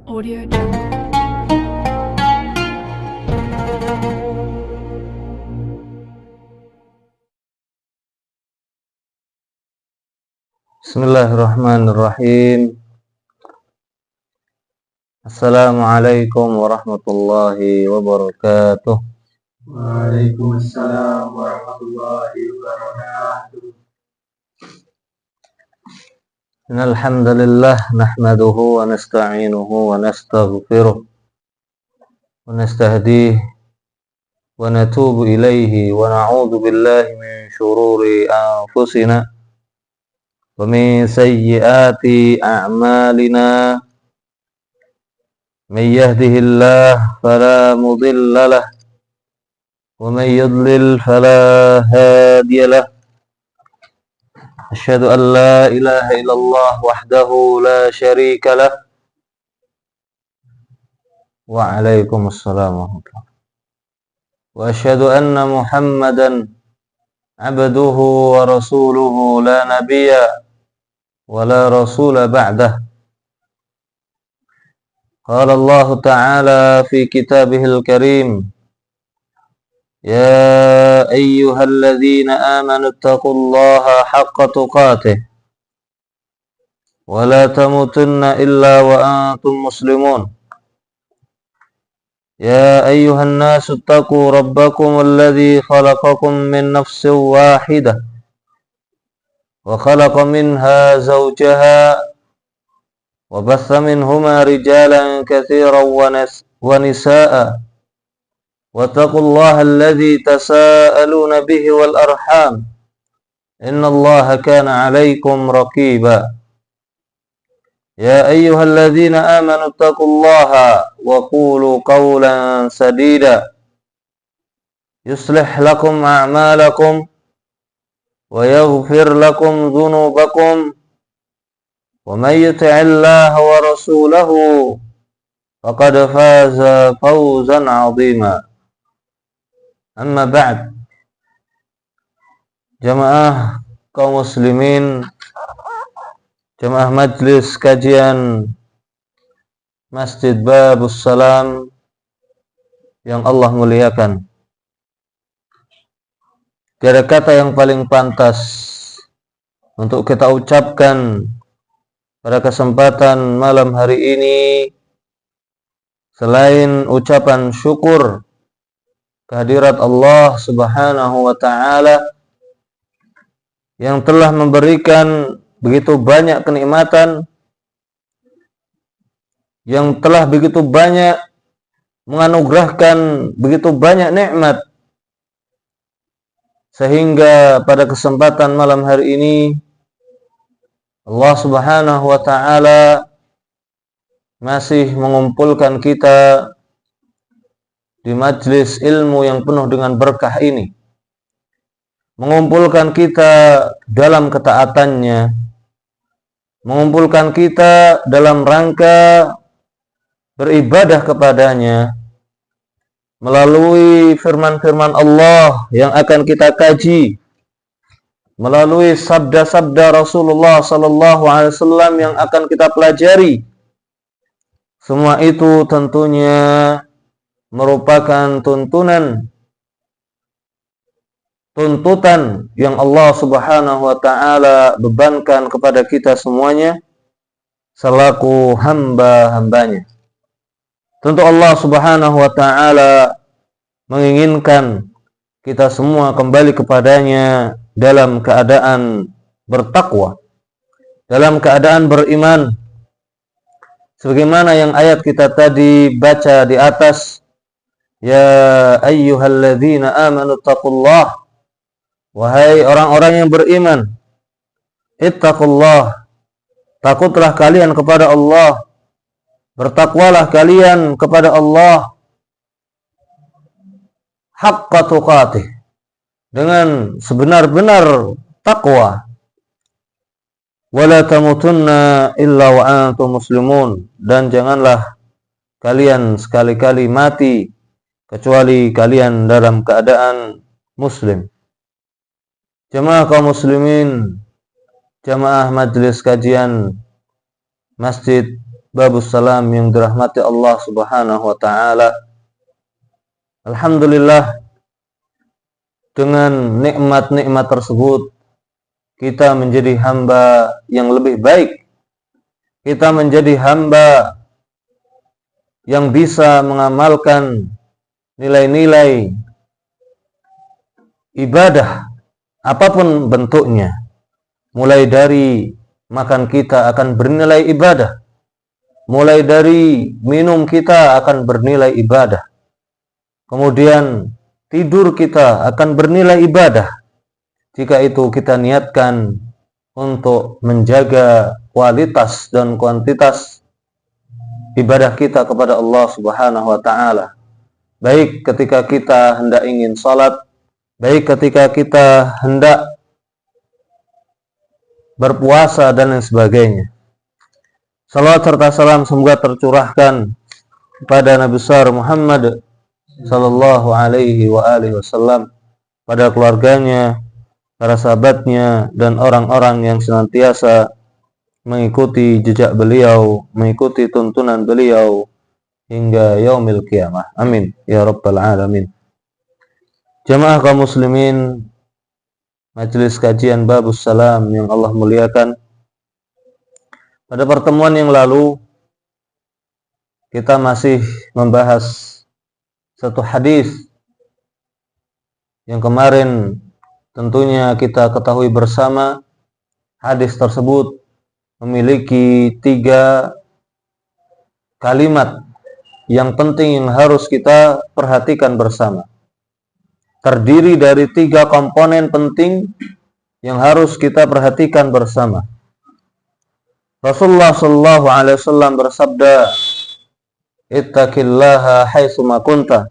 Audio Jungle. Bismillahirrahmanirrahim. Assalamualaikum warahmatullahi wabarakatuh. Waalaikumsalam warahmatullahi wabarakatuh. Innal hamdalillah nahmaduhu wa nasta'inuhu wa nastaghfiruh wa nastahdihi wa natubu ilaihi wa na'udzu billahi min shururi anfusina wa min sayyiati a'malina. Man yahdihillahu fala mudilla lahu wa man yudlil fala hadiya lahu. Asyhadu an la ilaha illallah wahdahu la syarika lah. Waalaikumsalam warahmatullahi wabarakatuh. Wa asyhadu anna Muhammadan abduhu wa rasuluhu la nabiyya wa la rasula ba'dah. Qala Allah Ta'ala fi kitabihil karim, Ya ayyuhalladzina amanu taqullaha haqqa tuqatih wa la tamutunna illa wa antum muslimun. Ya ayyuhan nasu taqu rabbakum alladzi khalaqakum min nafsin wahidah wa khalaqa minha zawjaha wa batha minhuma rijalan katsiran wa nisaa'a. واتقوا الله الذي تساءلون به والأرحام إن الله كان عليكم رقيبا يا أيها الذين آمنوا اتقوا الله وقولوا قولا سديدا يصلح لكم أعمالكم ويغفر لكم ذنوبكم ومن يطع الله ورسوله فقد فاز فوزا عظيما. Amma ba'd. Jamaah kaum muslimin, jamaah majlis kajian Masjid Babus Salam yang Allah muliakan. Tiada kata yang paling pantas untuk kita ucapkan pada kesempatan malam hari ini selain ucapan syukur kehadirat Allah Subhanahu wa Ta'ala yang telah memberikan begitu banyak kenikmatan, yang telah begitu banyak menganugerahkan begitu banyak nikmat, sehingga pada kesempatan malam hari ini Allah Subhanahu wa Ta'ala masih mengumpulkan kita di majlis ilmu yang penuh dengan berkah ini, mengumpulkan kita dalam ketaatannya, mengumpulkan kita dalam rangka beribadah kepadanya melalui firman-firman Allah yang akan kita kaji, melalui sabda-sabda Rasulullah sallallahu alaihi wasallam yang akan kita pelajari. Semua itu tentunya merupakan tuntutan yang Allah Subhanahu wa Ta'ala bebankan kepada kita semuanya selaku hamba-hambanya. Tentu Allah Subhanahu wa Ta'ala menginginkan kita semua kembali kepadanya dalam keadaan bertakwa, dalam keadaan beriman, sebagaimana yang ayat kita tadi baca di atas, Ya ayyuhalladzina amanu taqullah, wahai orang-orang yang beriman, ittaqullah, takutlah kalian kepada Allah, bertakwalah kalian kepada Allah haqqa tuqatih, dengan sebenar-benar takwa. Wala tamutunna illa wa antum muslimun, dan janganlah kalian sekali-kali mati kecuali kalian dalam keadaan muslim. Jamaah kaum muslimin, jamaah majlis kajian Masjid babus salam yang dirahmati Allah Subhanahu wa taala. Alhamdulillah, dengan nikmat-nikmat tersebut kita menjadi hamba yang lebih baik. Kita menjadi hamba yang bisa mengamalkan nilai-nilai ibadah apapun bentuknya. Mulai dari makan kita akan bernilai ibadah. Mulai dari minum kita akan bernilai ibadah. Kemudian tidur kita akan bernilai ibadah. Jika itu kita niatkan untuk menjaga kualitas dan kuantitas ibadah kita kepada Allah Subhanahu wa taala. Baik ketika kita hendak ingin salat, baik ketika kita hendak berpuasa dan lain sebagainya. Salawat serta salam semoga tercurahkan kepada Nabi besar Muhammad sallallahu alaihi wa alihi wasallam, pada keluarganya, para sahabatnya, dan orang-orang yang senantiasa mengikuti jejak beliau, mengikuti tuntunan beliau hingga yaumil qiyamah. Amin ya rabbal alamin. Jamaah kaum muslimin, majelis kajian babus salam yang Allah muliakan. Pada pertemuan yang lalu kita masih membahas satu hadis yang kemarin tentunya kita ketahui bersama. Hadis tersebut memiliki 3 kalimat yang penting yang harus kita perhatikan bersama. Terdiri dari 3 komponen penting yang harus kita perhatikan bersama. Rasulullah sallallahu alaihi wasallam bersabda, "Ittaqillaha haitsu ma kunta."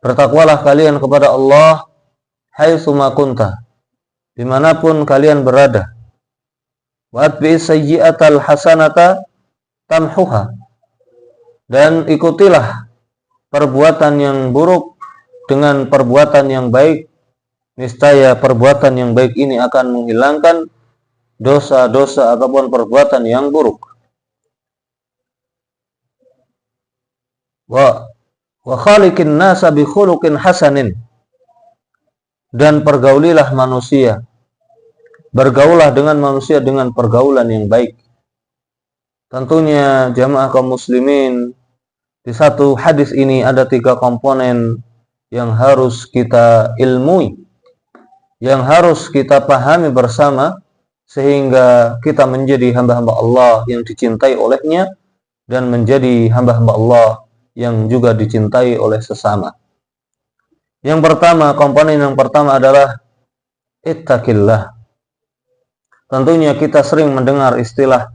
Bertakwalah kalian kepada Allah haitsu ma kunta, dimanapun kalian berada. Wa atbi'is sayyi'atal hasanata tamhuha. Dan ikutilah perbuatan yang buruk dengan perbuatan yang baik, niscaya perbuatan yang baik ini akan menghilangkan dosa-dosa ataupun perbuatan yang buruk. Wa khaliqin nasa bi khuluqin hasanin. Dan pergaulilah manusia, bergaulah dengan manusia dengan pergaulan yang baik. Tentunya jamaah kaum muslimin, di satu hadis ini ada 3 komponen yang harus kita ilmui, yang harus kita pahami bersama, sehingga kita menjadi hamba-hamba Allah yang dicintai olehnya, dan menjadi hamba-hamba Allah yang juga dicintai oleh sesama. Yang pertama, komponen yang pertama adalah ittaqillah. Tentunya kita sering mendengar istilah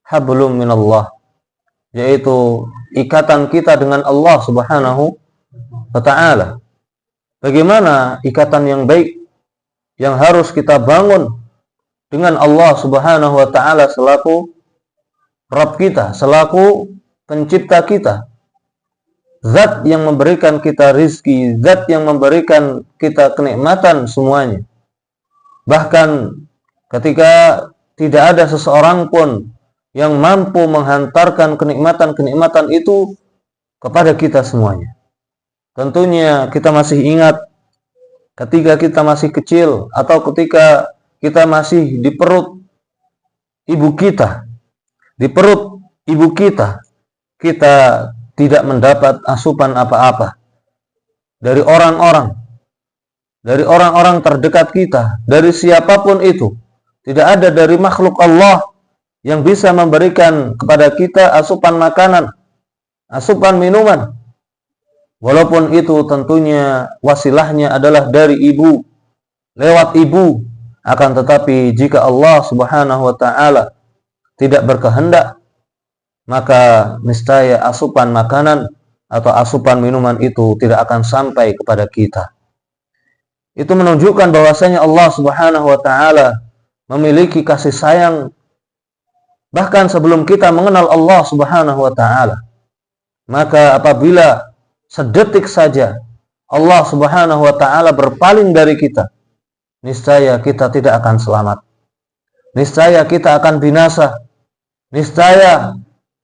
hablum minallah, yaitu ikatan kita dengan Allah Subhanahu wa ta'ala. Bagaimana ikatan yang baik yang harus kita bangun dengan Allah Subhanahu wa ta'ala selaku Rabb kita, selaku pencipta kita, zat yang memberikan kita rizki, zat yang memberikan kita kenikmatan semuanya. Bahkan ketika tidak ada seseorang pun yang mampu menghantarkan kenikmatan-kenikmatan itu kepada kita semuanya. Tentunya kita masih ingat ketika kita masih kecil, atau ketika kita masih di perut ibu kita, kita tidak mendapat asupan apa-apa dari orang-orang terdekat kita, dari siapapun itu. Tidak ada dari makhluk Allah yang bisa memberikan kepada kita asupan makanan, asupan minuman. Walaupun itu tentunya wasilahnya adalah dari ibu, lewat ibu. Akan tetapi jika Allah Subhanahu wa ta'ala tidak berkehendak, maka niscaya asupan makanan atau asupan minuman itu tidak akan sampai kepada kita. Itu menunjukkan bahwasanya Allah Subhanahu wa ta'ala memiliki kasih sayang bahkan sebelum kita mengenal Allah Subhanahu wa ta'ala. Maka apabila sedetik saja Allah Subhanahu wa ta'ala berpaling dari kita, niscaya kita tidak akan selamat. Niscaya kita akan binasa. niscaya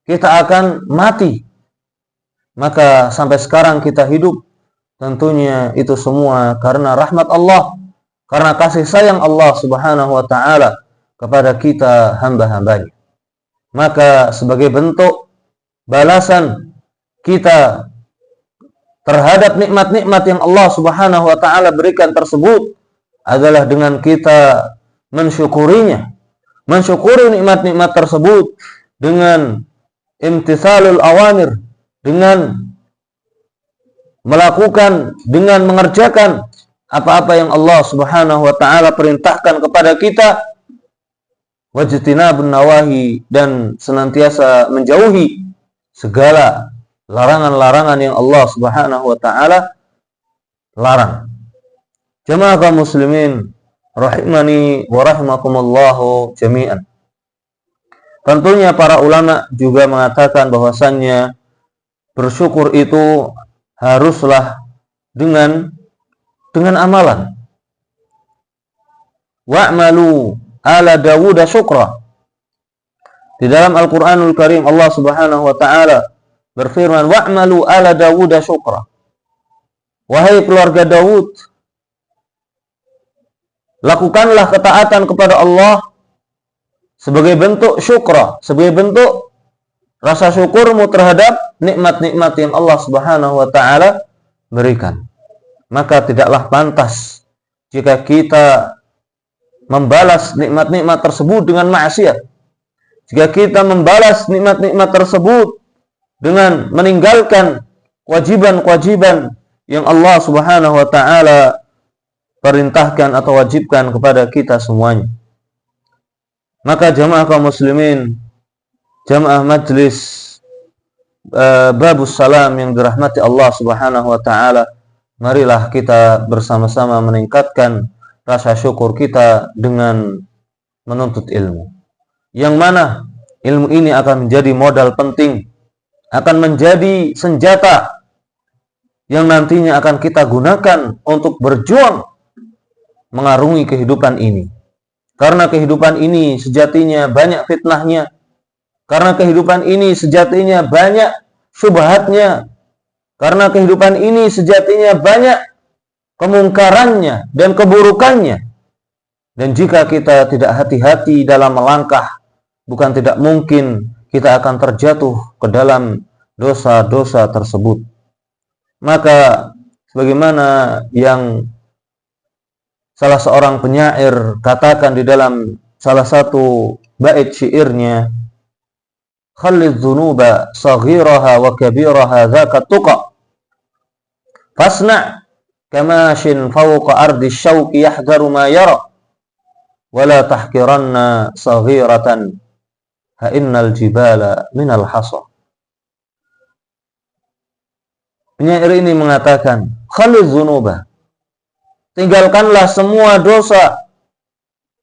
kita akan mati. Maka sampai sekarang kita hidup, tentunya itu semua karena rahmat Allah, karena kasih sayang Allah Subhanahu wa taala kepada kita hamba-hambanya. Maka sebagai bentuk balasan kita terhadap nikmat-nikmat yang Allah Subhanahu wa taala berikan tersebut adalah dengan kita mensyukurinya. Mensyukuri nikmat-nikmat tersebut dengan imtithalul awamir, dengan melakukan, dengan mengerjakan apa-apa yang Allah Subhanahu wa taala perintahkan kepada kita, wajtinabun nawahi, dan senantiasa menjauhi segala larangan-larangan yang Allah Subhanahu wa taala larang. Jamaah kaum muslimin rahimani wa rahimakumullahu jami'an. Tentunya para ulama juga mengatakan bahwasannya bersyukur itu haruslah dengan amalan. Wa'malu ala Dawud syukra. Di dalam Al-Qur'anul Karim Allah Subhanahu wa taala berfirman, wa'malu ala Dawud syukra. Wahai keluarga Daud, lakukanlah ketaatan kepada Allah sebagai bentuk syukra, sebagai bentuk rasa syukurmu terhadap nikmat-nikmat yang Allah Subhanahu wa taala berikan. Maka tidaklah pantas jika kita membalas nikmat-nikmat tersebut dengan maksiat. Jika kita membalas nikmat-nikmat tersebut dengan meninggalkan kewajiban-kewajiban yang Allah Subhanahu wa taala perintahkan atau wajibkan kepada kita semuanya. Maka jamaah kaum muslimin, jamaah majlis Babus Salam yang dirahmati Allah Subhanahu wa taala, marilah kita bersama-sama meningkatkan rasa syukur kita dengan menuntut ilmu. Yang mana ilmu ini akan menjadi modal penting, akan menjadi senjata yang nantinya akan kita gunakan untuk berjuang mengarungi kehidupan ini. Karena kehidupan ini sejatinya banyak fitnahnya. Karena kehidupan ini sejatinya banyak syubhatnya. Karena kehidupan ini sejatinya banyak kemungkarannya dan keburukannya. Dan jika kita tidak hati-hati dalam melangkah, bukan tidak mungkin kita akan terjatuh ke dalam dosa-dosa tersebut. Maka sebagaimana yang salah seorang penyair katakan di dalam salah satu bait syairnya, khallidz dzunuba saghiraha wa kabiraha dzaka tuqa fasna kamashin fawqa ardi syauqi yahdharu ma yara wala tahqiranna saghiratan ha innal jibala minal hasa. Penyair ini mengatakan, khallidz dzunuba, tinggalkanlah semua dosa,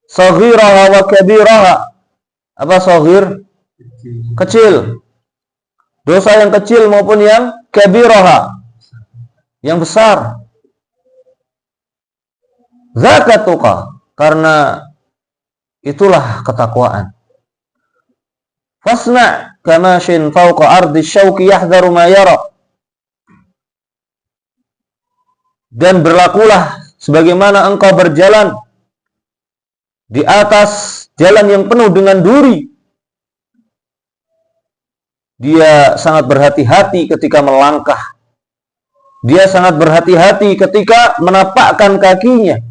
saghiraha wa kabiraha. Apa saghir? Kecil. Dosa yang kecil maupun yang kabiraha, yang besar. Zakatuka, karena itulah ketakwaan. Fasna kamashin fawqa ardi syauqi yahdharu ma yara. Dan berlakulah sebagaimana engkau berjalan di atas jalan yang penuh dengan duri. Dia sangat berhati-hati ketika melangkah. Dia sangat berhati-hati ketika menapakkan kakinya.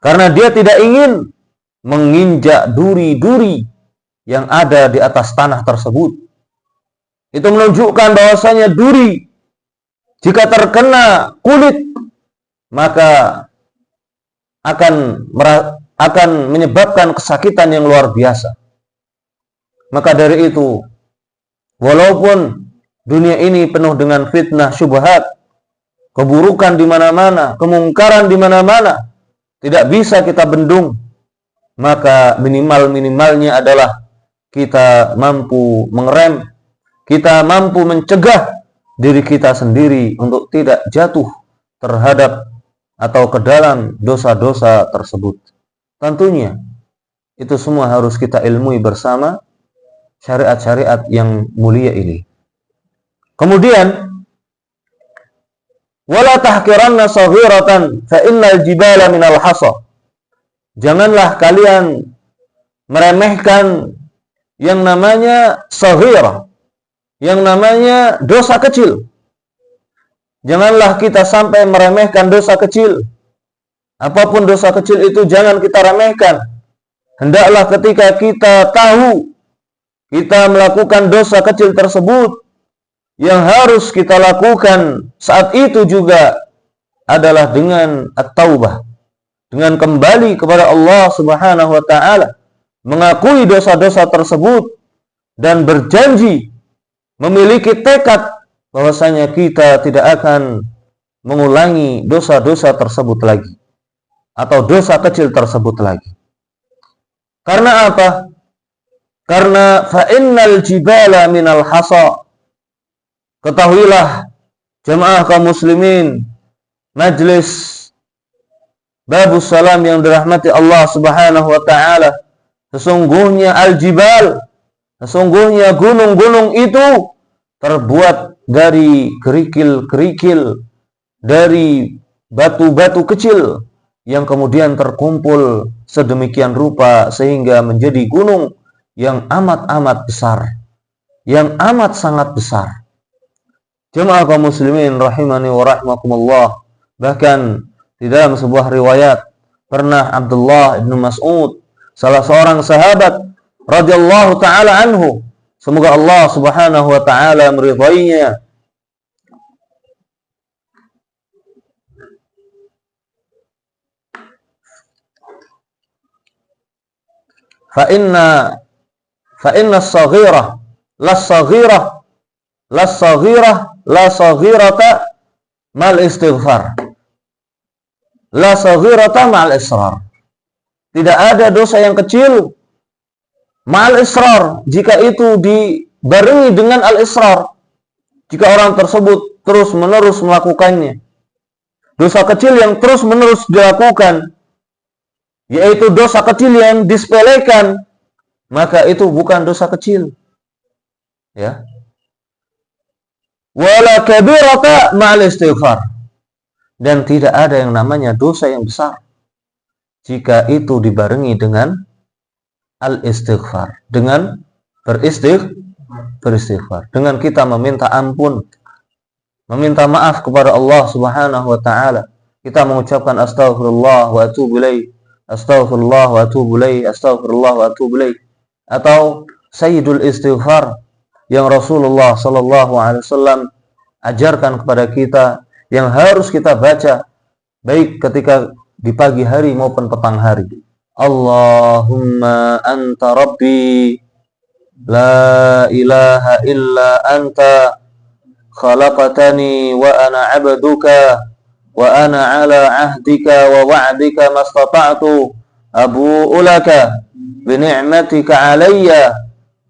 Karena dia tidak ingin menginjak duri-duri yang ada di atas tanah tersebut. Itu menunjukkan bahwasanya duri jika terkena kulit maka akan menyebabkan kesakitan yang luar biasa. Maka dari itu, walaupun dunia ini penuh dengan fitnah, syubhat, keburukan di mana-mana, kemungkaran di mana-mana, tidak bisa kita bendung. Maka minimal-minimalnya adalah kita mampu mengerem, kita mampu mencegah diri kita sendiri untuk tidak jatuh terhadap atau ke dalam dosa-dosa tersebut. Tentunya Itu semua harus kita ilmui bersama syariat-syariat yang mulia ini. Kemudian, wala tahqiranna saghiratan fa innal jibala minal hasa. Janganlah kalian meremehkan yang namanya saghirah, yang namanya dosa kecil. Janganlah kita sampai meremehkan dosa kecil. Apapun dosa kecil itu jangan kita remehkan. Hendaklah ketika kita tahu kita melakukan dosa kecil tersebut, yang harus kita lakukan saat itu juga adalah dengan at-taubah, dengan kembali kepada Allah Subhanahu wa taala, mengakui dosa-dosa tersebut dan berjanji, memiliki tekad bahwasanya kita tidak akan mengulangi dosa-dosa tersebut lagi atau dosa kecil tersebut lagi. Karena apa? Karena fa innal jibala minal hasa. Ketahuilah jemaah kaum muslimin, majlis Babus Salam yang dirahmati Allah Subhanahu wa taala, sesungguhnya al-jibal, sesungguhnya gunung-gunung itu terbuat dari kerikil-kerikil, dari batu-batu kecil yang kemudian terkumpul sedemikian rupa sehingga menjadi gunung yang amat-amat besar, yang amat sangat besar. Jemaah kaum muslimin rahimani wa rahmakumullah, bahkan di dalam sebuah riwayat pernah Abdullah bin Mas'ud, salah seorang sahabat radhiyallahu taala anhu, semoga Allah Subhanahu wa taala meridainya, fa inna as-saghirah la saghirata mal istighfar, la saghirata mal israr. Tidak ada dosa yang kecil mal israr jika itu dibarengi dengan al israr. Jika orang tersebut terus-menerus melakukannya, dosa kecil yang terus-menerus dilakukan, yaitu dosa kecil yang disepelekan, maka itu bukan dosa kecil. Ya. Wala kabirata ma'al istighfar. Dan tidak ada yang namanya dosa yang besar jika itu dibarengi dengan al-istighfar, dengan beristighfar, dengan kita meminta ampun, meminta maaf kepada Allah Subhanahu wa taala. Kita mengucapkan astaghfirullah wa atubu ilaih, astaghfirullah wa atubu ilaih, astaghfirullah wa atubu ilaih, atau sayyidul istighfar yang Rasulullah sallallahu alaihi wasallam ajarkan kepada kita, yang harus kita baca baik ketika di pagi hari maupun petang hari. Allahumma anta rabbi la ilaha illa anta khalaqtani wa ana 'abduka wa ana 'ala 'ahdika wa wa'dika mastata'tu abu'u laka bi ni'matika 'alayya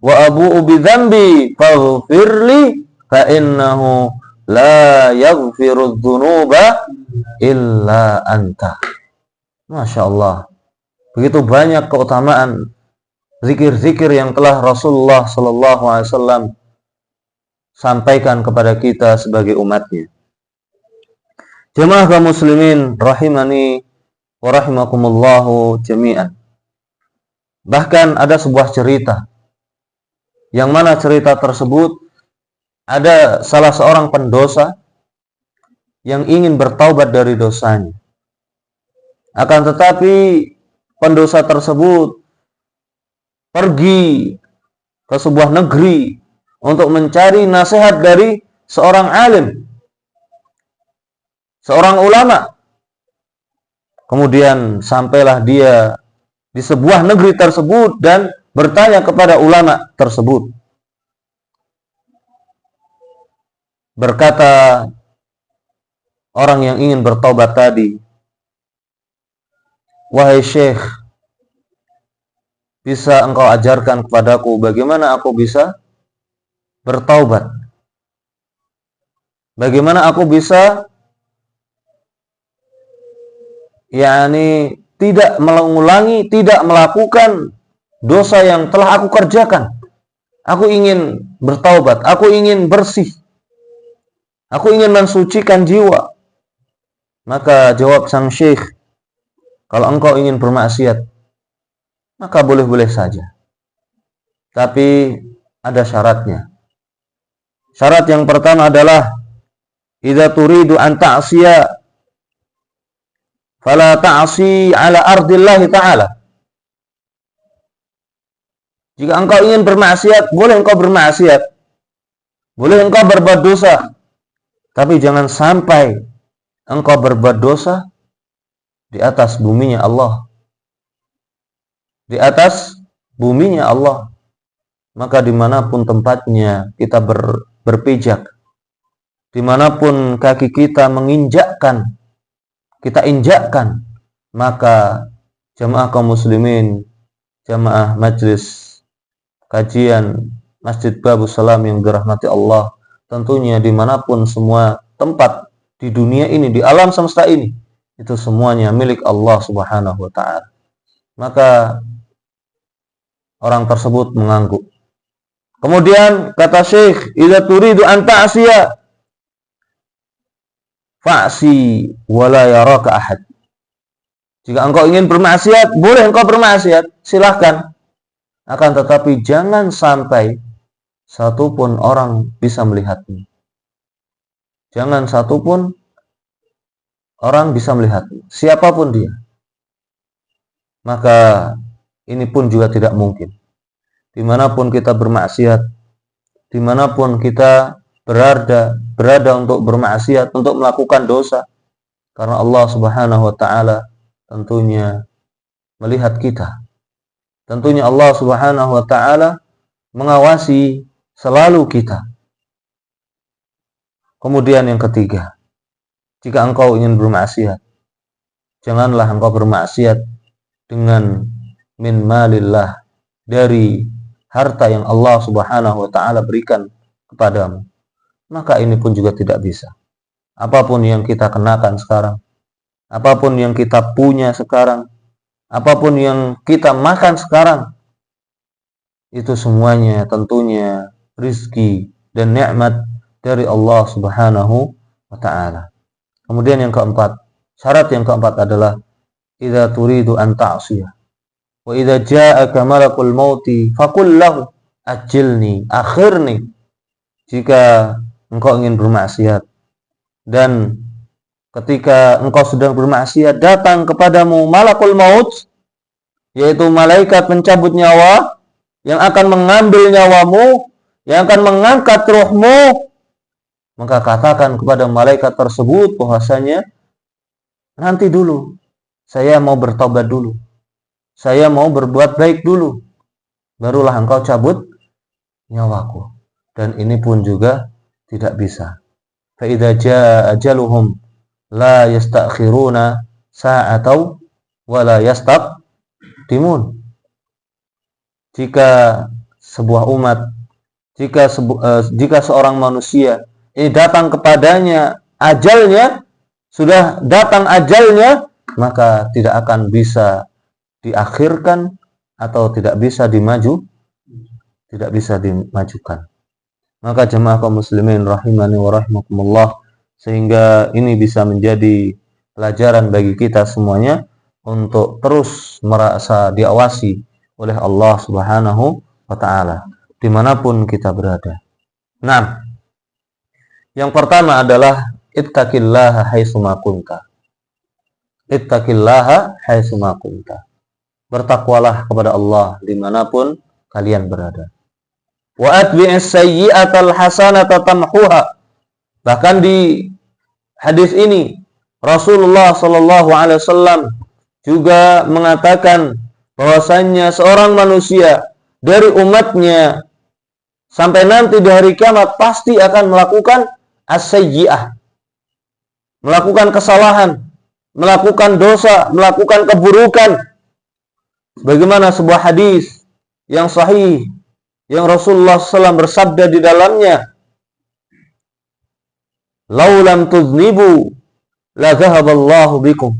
wa abu'u bi dhanbi faghfirli fa innahu la yaghfiru dzunuba illa anta. Masya Allah, begitu banyak keutamaan zikir-zikir yang telah Rasulullah sallallahu alaihi wasallam sampaikan kepada kita sebagai umatnya. Jemaah kaum muslimin rahimani wa rahimakumullahu jami'an. Bahkan ada sebuah cerita, yang mana cerita tersebut ada salah seorang pendosa yang ingin bertaubat dari dosanya. Akan tetapi pendosa tersebut pergi ke sebuah negeri untuk mencari nasihat dari seorang alim, seorang ulama. Kemudian sampailah dia di sebuah negeri tersebut dan bertanya kepada ulama tersebut. Berkata orang yang ingin bertaubat tadi, "Wahai Syekh, bisa engkau ajarkan kepadaku bagaimana aku bisa bertaubat? Bagaimana aku bisa tidak mengulangi, tidak melakukan dosa yang telah aku kerjakan. Aku ingin bertaubat, aku ingin bersih. Aku ingin mensucikan jiwa. Maka jawab sang syekh, kalau engkau ingin bermaksiat, maka boleh-boleh saja. Tapi ada syaratnya. Syarat yang pertama adalah idza turidu an ta'siya fala ta'si ala ardillahi ta'ala. Jika engkau ingin bermaksiat, boleh engkau bermaksiat. Boleh engkau berbuat dosa. Tapi jangan sampai engkau berbuat dosa di atas buminya Allah. Di atas buminya Allah. Maka dimanapun tempatnya kita berpijak, dimanapun kaki kita menginjakkan, kita injakkan, maka jamaah kaum muslimin, jamaah majlis kajian Masjid Babus Salam yang dirahmati Allah, tentunya dimanapun semua tempat di dunia ini, di alam semesta ini, itu semuanya milik Allah Subhanahu wa ta'ala. Maka orang tersebut mengangguk. Kemudian kata Syekh, idza turidu an ta'siya fa'si wa la yaraka ahad. Jika engkau ingin bermaksiat, boleh engkau bermaksiat, silahkan. Akan tetapi jangan sampai satupun orang bisa melihatmu. Jangan satupun orang bisa melihatmu, siapapun dia. Maka ini pun juga tidak mungkin. Dimanapun kita bermaksiat, dimanapun kita berada untuk bermaksiat, untuk melakukan dosa, karena Allah Subhanahu wa ta'ala tentunya melihat kita. Tentunya Allah Subhanahu wa ta'ala mengawasi selalu kita. Kemudian yang ketiga, jika engkau ingin bermaksiat, janganlah engkau bermaksiat dengan min malillah, dari harta yang Allah Subhanahu wa ta'ala berikan kepadamu. Maka ini pun juga tidak bisa. Apapun yang kita kenakan sekarang, apapun yang kita punya sekarang, apapun yang kita makan sekarang, itu semuanya tentunya rizki dan nikmat dari Allah Subhanahu wa ta'ala. Kemudian yang keempat, syarat yang keempat adalah idza turidu an ta'siyah wa idza ja'aka malakul mauti faqul lahu ajilni, akhirni. Jika engkau ingin bermaksiat dan ketika engkau sedang bermaksiat datang kepadamu malakul maut, yaitu malaikat pencabut nyawa yang akan mengambil nyawamu, yang akan mengangkat ruhmu, maka katakan kepada malaikat tersebut bahwasanya nanti dulu, saya mau bertobat dulu, saya mau berbuat baik dulu, barulah engkau cabut nyawaku. Dan ini pun juga tidak bisa. Fa idza jaa ajaluhum la yastakhiruna sa'atan wa la yastaqdimun. Jika sebuah umat, jika seorang manusia ini datang kepadanya ajalnya, sudah datang ajalnya, maka tidak akan bisa diakhirkan atau tidak bisa dimajukan. Maka jemaah kaum muslimin rahimani wa rahimakumullah, sehingga ini bisa menjadi pelajaran bagi kita semuanya untuk terus merasa diawasi oleh Allah Subhanahu wa ta'ala dimanapun kita berada. Nah, yang pertama adalah ittaqillaha haitsuma kunta. Ittaqillaha haitsuma kunta. Bertakwalah kepada Allah dimanapun kalian berada. Wa atbi'is sayyi'atal hasanata tamhuha. Bahkan di hadis ini Rasulullah sallallahu alaihi wasallam juga mengatakan bahwasanya seorang manusia dari umatnya sampai nanti di hari kiamat pasti akan melakukan as-sayyi'ah, melakukan kesalahan, melakukan dosa, melakukan keburukan. Bagaimana sebuah hadis yang sahih yang Rasulullah SAW bersabda di dalamnya, "Lau lam tuznibu la dhahaballahu bikum."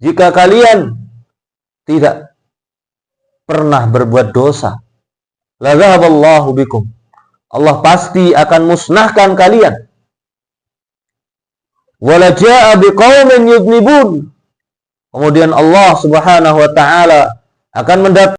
Jika kalian tidak pernah berbuat dosa, la dhahaballahu bikum. Allah pasti akan musnahkan kalian. Wala jaa biqaumin yudnibun. Kemudian Allah Subhanahu wa taala akan mendatangkan